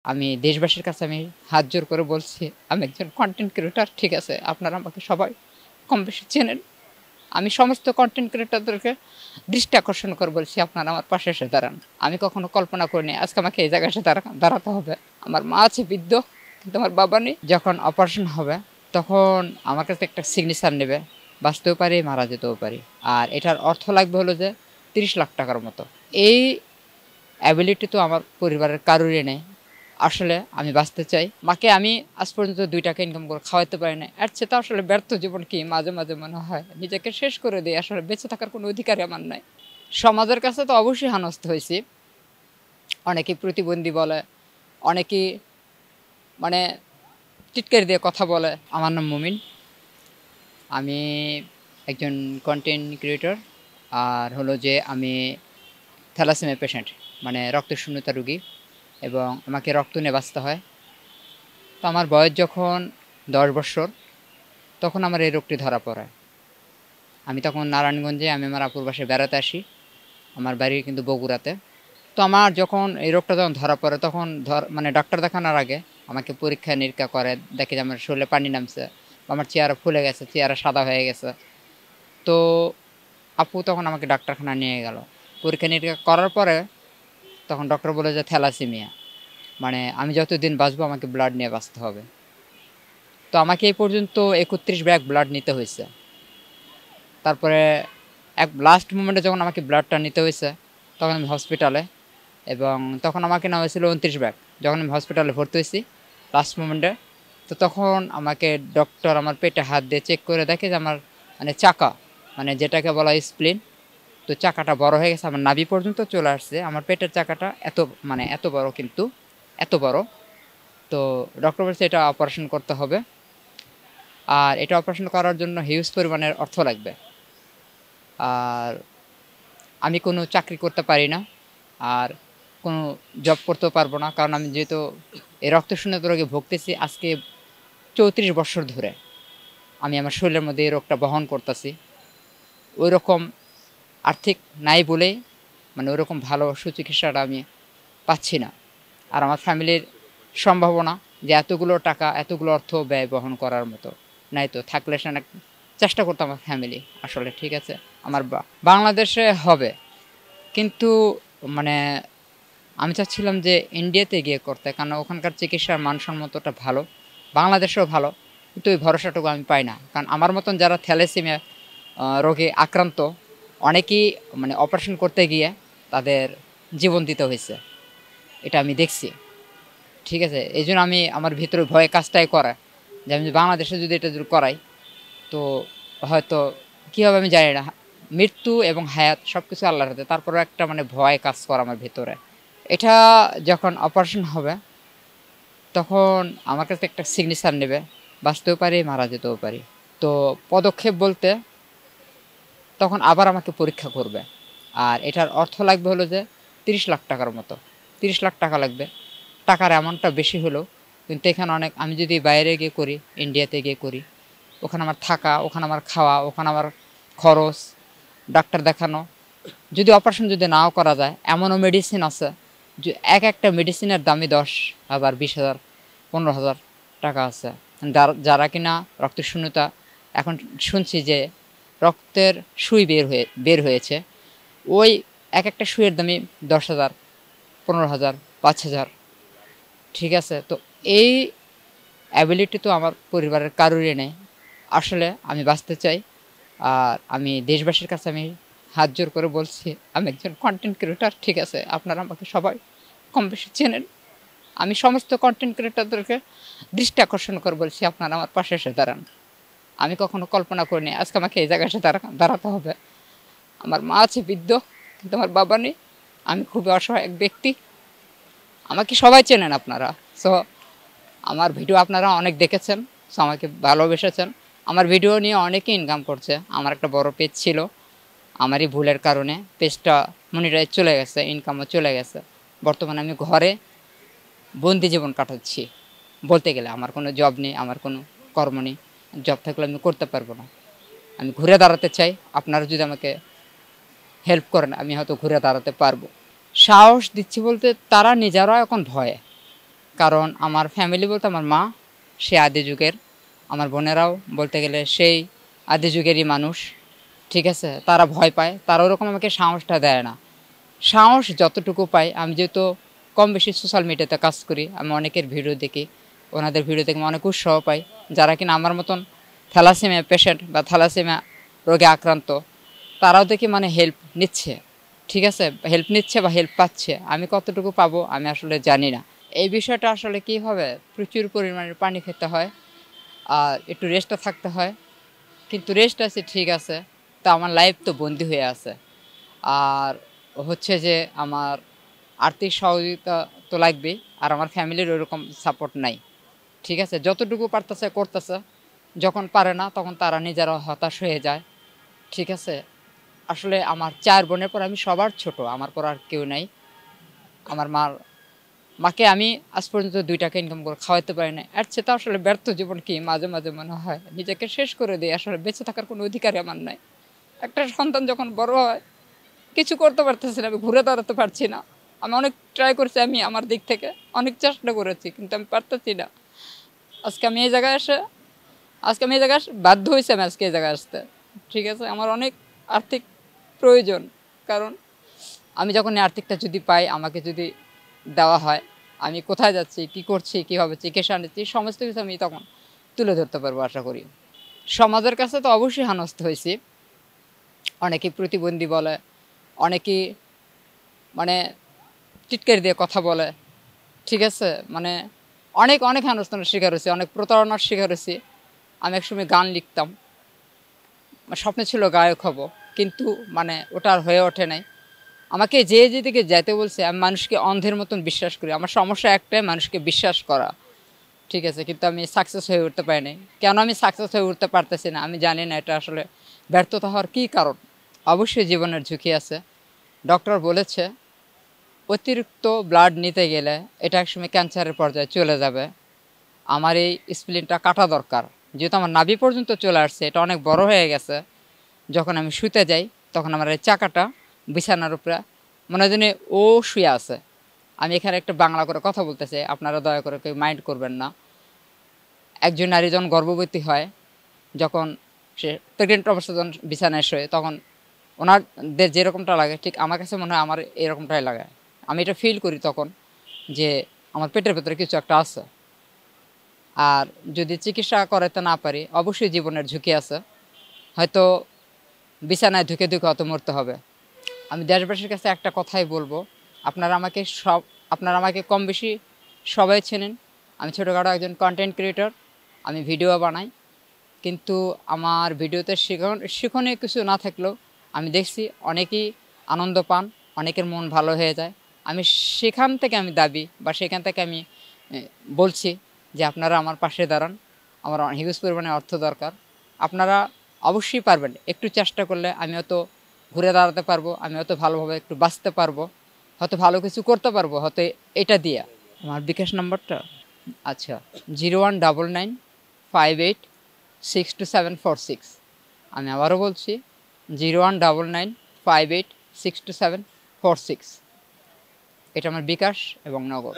আমি দেশবাসীর কাছে আমি হাত জোর করে বলছি, আমি একজন কনটেন্ট ক্রিয়েটর। ঠিক আছে? আপনারা আমাকে সবাই কম বেশি চেনেন। আমি সমস্ত কনটেন্ট ক্রিয়েটরদেরকে দৃষ্টি আকর্ষণ করে বলছি, আপনারা আমার পাশে এসে দাঁড়ান। আমি কখনো কল্পনা করিনি আজকে আমাকে এই জায়গায় এসে দাঁড়াতে হবে। আমার মা আছে বৃদ্ধ, কিন্তু আমার বাবা নেই। যখন অপারেশন হবে তখন আমার কাছে একটা সিগনেচার নেবে। বাঁচতেও পারি, মারা যেতেও পারি। আর এটার অর্থ লাগবে হলো যে ৩০ লাখ টাকার মতো। এই অ্যাবিলিটি তো আমার পরিবারের কারোরই নেই। আসলে আমি বাঁচতে চাই। মাকে আমি আজ পর্যন্ত ৳২ ইনকাম করে খাওয়াতে পারি নাই। এর চেয়ে তো আসলে ব্যর্থ জীবন কি মাঝে, মাঝে মনে হয়। নিজেকে শেষ করে দেই। আসলে বেঁচে থাকার কোনো অধিকারই আমার নাই। সমাজের কাছে তো অবশ্যই হেনস্থা হইছি। অনেকেই প্রতিবন্ধী বলে, অনেকেই মানে টিটকারি দিয়ে কথা বলে। আমার নাম মুমিন। আমি একজন কনটেন্ট ক্রিয়েটর। আর হলো যে আমি থ্যালাসেমিয়া পেশেন্ট, মানে রক্তশূন্যতা রোগী, এবং আমাকে রক্ত নিয়ে বাঁচতে হয়। তো আমার বয়স যখন ১০ বৎসর, তখন আমার এই রোগটি ধরা পড়ে। আমি তখন নারায়ণগঞ্জে আমি আমার আপুর বাসায় বেড়াতে আসি। আমার বাড়ি কিন্তু বগুড়াতে। তো আমার যখন এই রোগটা যখন ধরা পড়ে তখন মানে ডাক্তার দেখানোর আগে আমাকে পরীক্ষা-নিরীক্ষা করে, দেখে যে আমার শরীরে পানি নামছে, আমার চেহারা ফুলে গেছে, চেহারা সাদা হয়ে গেছে। তো আপু তখন আমাকে ডাক্তারখানায় নিয়ে গেল। পরীক্ষা-নিরীক্ষা করার পরে তখন ডক্টর বলে যে থ্যালাসেমিয়া। মানে আমি যতদিন বাঁচবো আমাকে ব্লাড নিয়ে বাঁচতে হবে। তো আমাকে এই পর্যন্ত ৩১ ব্যাগ ব্লাড নিতে হয়েছে। তারপরে লাস্ট মোমেন্টে যখন আমাকে ব্লাডটা নিতে হয়েছে তখন আমি হসপিটালে, এবং তখন আমাকে নেওয়া হয়েছিল ২৯ ব্যাগ। যখন আমি হসপিটালে ভর্তি হয়েছি লাস্ট মোমেন্টে, তো তখন আমাকে ডক্টর আমার পেটে হাত দিয়ে চেক করে দেখে যে আমার মানে চাকা, মানে যেটাকে বলা হয় স্প্লিন, তো চাকাটা বড় হয়ে গেছে, আমার নাভি পর্যন্ত চলে আসছে। আমার পেটের চাকাটা এত বড়, কিন্তু এত বড়। তো ডক্টর বলছে এটা অপারেশন করতে হবে। আর এটা অপারেশন করার জন্য হিউজ পরিমাণের অর্থ লাগবে। আর আমি কোনো চাকরি করতে পারি না, আর কোনো জব করতেও পারবো না, কারণ আমি যেহেতু এই রক্তশূন্যতা রোগে ভুগতেছি আজকে ৩৪ বছর ধরে। আমি আমার শরীরের মধ্যে এই রোগটা বহন করতেছি। ওই রকম আর্থিক নাই বলেই মানে ওইরকম ভালো সুচিকিৎসাটা আমি পাচ্ছি না। আর আমার ফ্যামিলির সম্ভাবনা যে এতগুলো টাকা, এতগুলো অর্থ ব্যয় বহন করার মতো নাই, তো থাকলে সে চেষ্টা করতো আমার ফ্যামিলি আসলে। ঠিক আছে? আমার বাংলাদেশে হবে, কিন্তু মানে আমি চাচ্ছিলাম যে ইন্ডিয়াতে গিয়ে করতে, কারণ ওখানকার চিকিৎসার মানসম্মতটা ভালো, বাংলাদেশেও ভালো, কিন্তু ওই ভরসাটুকু আমি পাই না। কারণ আমার মতন যারা থ্যালাসেমিয়া রোগে আক্রান্ত, অনেকেই মানে অপারেশন করতে গিয়ে তাদের জীবন দিতে হয়েছে, এটা আমি দেখছি। ঠিক আছে? এই জন্য আমি আমার ভিতরে ভয়ে কাজটাই করা, যে আমি বাংলাদেশে যদি এটা যদি করাই তো হয়তো কী হবে আমি জানি না। মৃত্যু এবং হায়াত সব কিছু আল্লাহর হাতে, তারপরেও একটা মানে ভয় কাজ করে আমার ভেতরে। এটা যখন অপারেশন হবে তখন আমার কাছে একটা সিগনেচার নেবে। বাঁচতেও পারি, মারা যেতেও পারি। তো পদক্ষেপ বলতে তখন আবার আমাকে পরীক্ষা করবে। আর এটার অর্থ লাগবে হলো যে ৩০ লাখ টাকার মতো। ৩০ লাখ টাকা লাগবে। টাকার অ্যামাউন্টটা বেশি হলেও কিন্তু এখানে অনেক, আমি যদি বাইরে গিয়ে করি, ইন্ডিয়াতে গিয়ে করি, ওখানে আমার থাকা, ওখানে আমার খাওয়া, ওখানে আমার খরচ, ডাক্তার দেখানো, যদি অপারেশন যদি নাও করা যায়, এমনও মেডিসিন আছে যে একটা মেডিসিনের দামই ১০,০০০, ২০,০০০, ১৫,০০০ টাকা আছে। যারা কিনা রক্তশূন্যতা, এখন শুনছি যে রক্তের সুই বের হয়েছে, ওই একটা সুইয়ের দামই ১০,০০০, ১৫,০০০, ৫,০০০। ঠিক আছে? তো এই অ্যাবিলিটি তো আমার পরিবারের কারোরই নেই। আসলে আমি বাঁচতে চাই। আর আমি দেশবাসীর কাছে আমি হাত জোর করে বলছি, আমি একজন কনটেন্ট ক্রিয়েটর। ঠিক আছে? আপনারা আমাকে সবাই কম বেশি চেনেন। আমি সমস্ত কনটেন্ট ক্রিয়েটরদেরকে দৃষ্টি আকর্ষণ করে বলছি, আপনারা আমার পাশে এসে দাঁড়ান। আমি কখনো কল্পনা করিনি আজকে আমাকে এই জায়গায় এসে দাঁড়াতে হবে। আমার মা আছে বৃদ্ধ, কিন্তু আমার বাবা নেই। আমি খুবই অসহায় এক ব্যক্তি। আমাকে সবাই চেনেন আপনারা। সো আমার ভিডিও আপনারা অনেক দেখেছেন, সো আমাকে ভালোবেসেছেন। আমার ভিডিও নিয়ে অনেকে ইনকাম করছে। আমার একটা বড় পেজ ছিল, আমারই ভুলের কারণে পেজটা মনিটাইজ চলে গেছে, ইনকামও চলে গেছে। বর্তমানে আমি ঘরে বন্দি জীবন কাটাচ্ছি বলতে গেলে। আমার কোনো জব নেই, আমার কোনো কর্ম নেই। জব থাকলে আমি করতে পারবো না। আমি ঘুরে দাঁড়াতে চাই। আপনারা যদি আমাকে হেল্প করেন আমি হয়তো ঘুরে দাঁড়াতে পারবো। সাহস দিচ্ছি বলতে তারা নিজেরাও এখন ভয়ে, কারণ আমার ফ্যামিলি বলতে আমার মা সে আদি যুগের, আমার বোনেরাও বলতে গেলে সেই আদি যুগেরই মানুষ। ঠিক আছে, তারা ভয় পায়, তারা ওরকম আমাকে সাহসটা দেয় না। সাহস যতটুকু পাই, আমি যেহেতু কম বেশি সোশ্যাল মিডিয়াতে কাজ করি, আমি অনেকের ভিডিও দেখি, ওনাদের ভিডিও দেখে আমি অনেক উৎসাহ পাই। যারা কিনা আমার মতন থ্যালাসেমিয়া পেশেন্ট বা থ্যালাসেমিয়া রোগে আক্রান্ত, তারাও দেখি মানে হেল্প নিচ্ছে। ঠিক আছে, হেল্প নিচ্ছে বা হেল্প পাচ্ছে। আমি কতটুকু পাবো আমি আসলে জানি না। এই বিষয়টা আসলে কী হবে, প্রচুর পরিমাণে পানি খেতে হয় আর একটু রেস্টও থাকতে হয়। কিন্তু রেস্ট আছে ঠিক আছে, তা আমার লাইফ তো বন্দি হয়ে আছে। আর হচ্ছে যে আমার আর্থিক সহযোগিতা তো লাগবেই, আর আমার ফ্যামিলির ওইরকম সাপোর্ট নাই। ঠিক আছে, যতটুকু পারতেছে করতেছে, যখন পারে না তখন তারা নিজেরা হতাশ হয়ে যায়। ঠিক আছে, আসলে আমার 4 বোনের পর আমি সবার ছোট, আমার পর আর কেউ নাই। আমার মাকে আমি আজ পর্যন্ত 2 টাকা ইনকাম করে খাওয়াতে পারি না। এর চেয়ে তো আসলে ব্যর্থ জীবন কি মাঝে মাঝে মনে হয়, নিজেকে শেষ করে দিই। আসলে বেঁচে থাকার কোনো অধিকারই আমার নাই। একটা সন্তান যখন বড় হয়, কিছু করতে পারতেছি না, আমি ঘুরে দাঁড়াতে পারছি না। আমি অনেক ট্রাই করছি, আমি আমার দিক থেকে অনেক চেষ্টা করেছি, কিন্তু আমি পারতেছি না। আজকে আমি এই জায়গায় এসে আজকে আমি এই জায়গায় বাধ্য হয়েছি, আমি আজকে এই জায়গায় আসতে। ঠিক আছে, আমার অনেক আর্থিক প্রয়োজন। কারণ আমি যখন এই আর্থিকটা যদি পাই, আমাকে যদি দেওয়া হয়, আমি কোথায় যাচ্ছি, কি করছি, কীভাবে চিকিৎসা নিচ্ছি, সমস্ত কিছু আমি তখন তুলে ধরতে পারবো আশা করি। সমাজের কাছে তো অবশ্যই হেনস্থ হয়েছি। অনেকেই প্রতিবন্ধী বলে, অনেকেই মানে টিটকারি দিয়ে কথা বলে। ঠিক আছে, মানে অনেক অনেক হেনস্থানের শিকার হয়েছি, অনেক প্রতারণার শিকার হয়েছি। আমি একসময় গান লিখতাম, স্বপ্ন ছিল গায়ক হব, কিন্তু মানে ওটা আর হয়ে ওঠে নাই। আমাকে যে যেদিকে যেতে বলছে, আমি মানুষকে অন্ধের মতন বিশ্বাস করি। আমার সমস্যা একটাই, মানুষকে বিশ্বাস করা। ঠিক আছে, কিন্তু আমি সাকসেস হয়ে উঠতে পারি নাই। কেন আমি সাকসেস হয়ে উঠতে পারতেছি না আমি জানি না। এটা আসলে ব্যর্থতা হওয়ার কী কারণ? অবশ্যই জীবনের ঝুঁকি আছে। ডক্টর বলেছে অতিরিক্ত ব্লাড নিতে গেলে এটা একসময় ক্যান্সারের পর্যায়ে চলে যাবে। আমার এই স্প্লিনটা কাটা দরকার, যেহেতু আমার নাভি পর্যন্ত চলে আসছে, এটা অনেক বড় হয়ে গেছে। যখন আমি শুতে যাই তখন আমার এই চাকাটা বিছানার উপরে মনে হয় যেন ও শুয়ে আছে। আমি এখানে একটা বাংলা করে কথা বলতেছি, আপনারা দয়া করে কেউ মাইন্ড করবেন না। একজন নারী যখন গর্ভবতী হয়, যখন সে প্রেগনেন্ট অবস্থা যখন বিছানায় শোয়, তখন ওনাদের যেরকমটা লাগে ঠিক আমার কাছে মনে হয় আমার এরকমটাই লাগে। আমি এটা ফিল করি তখন যে আমার পেটের ভেতরে কিছু একটা আছে। আর যদি চিকিৎসা করাতে না পারি, অবশ্যই জীবনের ঝুঁকি আছে। হয়তো বিছানায় ঢুকে ঢুকে হয়তো মরতে হবে। আমি দেশবাসীর কাছে একটা কথাই বলবো, আপনারা আমাকে কম বেশি সবাই চেনেন। আমি ছোটোখাটো একজন কন্টেন্ট ক্রিয়েটর, আমি ভিডিও বানাই। কিন্তু আমার ভিডিওতে শিক্ষণীয় কিছু না থাকলেও আমি দেখছি অনেকেই আনন্দ পান, অনেকের মন ভালো হয়ে যায়। আমি সেখান থেকে আমি দাবি বা সেখান থেকে আমি বলছি যে আপনারা আমার পাশে দাঁড়ান। আমার হিউজ পরিমাণে অর্থ দরকার। আপনারা অবশ্যই পারবেন, একটু চেষ্টা করলে আমি হয়তো ঘুরে দাঁড়াতে পারবো, আমি হয়তো ভালোভাবে একটু বাঁচতে পারবো, হয়তো ভালো কিছু করতে পারবো হয়তো এটা দিয়ে। আমার বিকাশ নাম্বারটা আচ্ছা 0199586274 আমি আবারও বলছি 0199586274 এটা আমার বিকাশ এবং নগদ।